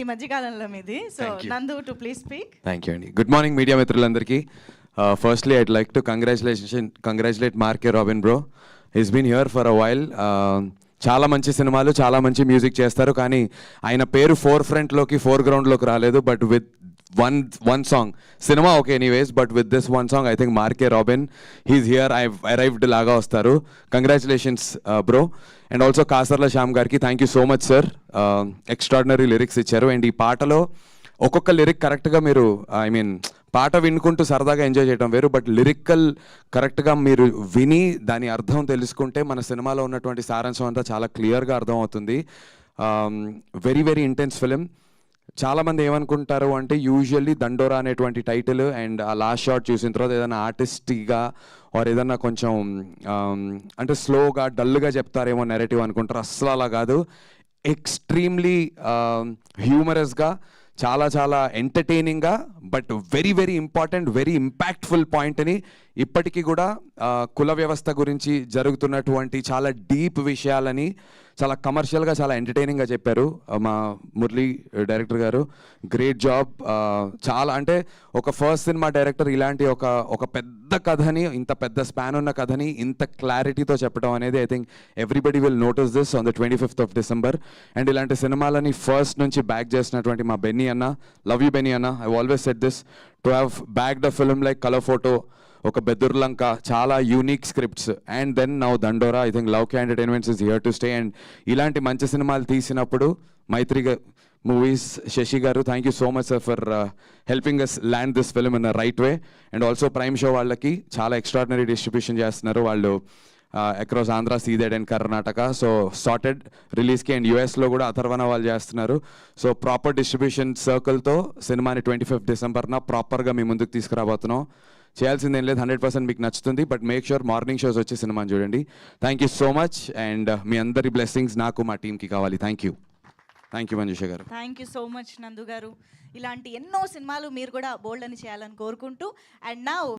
ఈ మధ్యకాలంలో మీది. So Nandu to please speak. Thank you అండి. గుడ్ మార్నింగ్ మీడియా మిత్రులందరికీ. Firstly I'd like to congratulate Mark K Robin bro. Is been here for a while. చాలా మంచి సినిమాలు, చాలా మంచి మ్యూజిక్ చేస్తారు, కానీ ఆయన పేరు ఫోర్ గ్రౌండ్లోకి రాలేదు. But with one song, cinema okay anyways, but with this one song I think Marke Robin, he's here, I've arrived laga vastaru. Congratulations bro. And also Kasarla Shyam garki, thank you so much sir. Extraordinary lyrics icharu, and ee paatalo ఒక్కొక్క lyric కరెక్ట్గా మీరు I mean పాట వినుకుంటూ సరదాగా enjoy చేయడం వేరు, but lyrical కరెక్ట్గా మీరు విని దాని అర్థం తెలుసుకుంటే మన సినిమాలో ఉన్నటువంటి సారాంశం అంతా చాలా క్లియర్గా అర్థమవుతుంది. Very very intense film. చాలామంది ఏమనుకుంటారు అంటే యూజువల్లీ దండోరా అనేటువంటి టైటిల్ అండ్ ఆ లాస్ట్ షాట్ చూసిన తర్వాత ఏదైనా ఆర్టిస్టిక్గా ఆర్ ఏదన్నా కొంచెం అంటే స్లోగా డల్గా చెప్తారేమో నెరేటివ్ అనుకుంటారు. అస్సలు అలా కాదు. ఎక్స్ట్రీమ్లీ హ్యూమరస్గా, చాలా చాలా ఎంటర్టైనింగ్గా, but very very important, very impactful పాయింట్ని ఇప్పటికీ కూడా కుల వ్యవస్థ గురించి జరుగుతున్నటువంటి చాలా డీప్ విషయాలని చాలా కమర్షియల్గా, చాలా ఎంటర్టైనింగ్గా చెప్పారు మా మురళీ డైరెక్టర్ గారు. Great job. చాలా అంటే ఒక ఫస్ట్ సినిమా డైరెక్టర్ ఇలాంటి ఒక పెద్ద కథని, ఇంత పెద్ద స్పాన్ ఉన్న కథని ఇంత క్లారిటీతో చెప్పడం అనేది I think everybody will notice this on the 25th of December. And ఇలాంటి సినిమాలని ఫస్ట్ నుంచి బ్యాక్ చేసినటువంటి మా బెన్నీ అన్న, లవ్ యూ బెన్నీ అన్న. I always said this, to have back the film like Colour Photo, ఒక బెదుర్లంక, చాలా unique scripts, and then now Dandora. I think Loukya entertainments is here to stay. And ఇలాంటి మంచి సినిమాలు తీసినప్పుడు Mythri movies Sasi garu, thank you so much sir for helping us land this film in a right way. And also Prime Show వాళ్ళకి చాలా extraordinary distribution చేస్తున్నారు వాళ్ళు across Andhra, Ceded and Karnataka. So sorted రిలీజ్కి. And యూఎస్లో కూడా అథర్వన వాళ్ళు చేస్తున్నారు. సో ప్రాపర్ డిస్ట్రిబ్యూషన్ సర్కిల్తో సినిమాని 25th December ప్రాపర్గా మీ ముందుకు తీసుకురాబోతున్నాం. చేయాల్సిందేం లేదు, 100% మీకు నచ్చుతుంది. But make sure morning shows వచ్చి సినిమాని చూడండి. Thank you so much. And మీ అందరి బ్లెస్సింగ్స్ నాకు, మా టీంకి కావాలి. థ్యాంక్ యూ మంజుష గారు. థ్యాంక్ యూ సో మచ్ నందు గారు. ఇలాంటి ఎన్నో సినిమాలు మీరు కూడా బోల్డ్ అని చేయాలని కోరుకుంటూ, అండ్ నౌ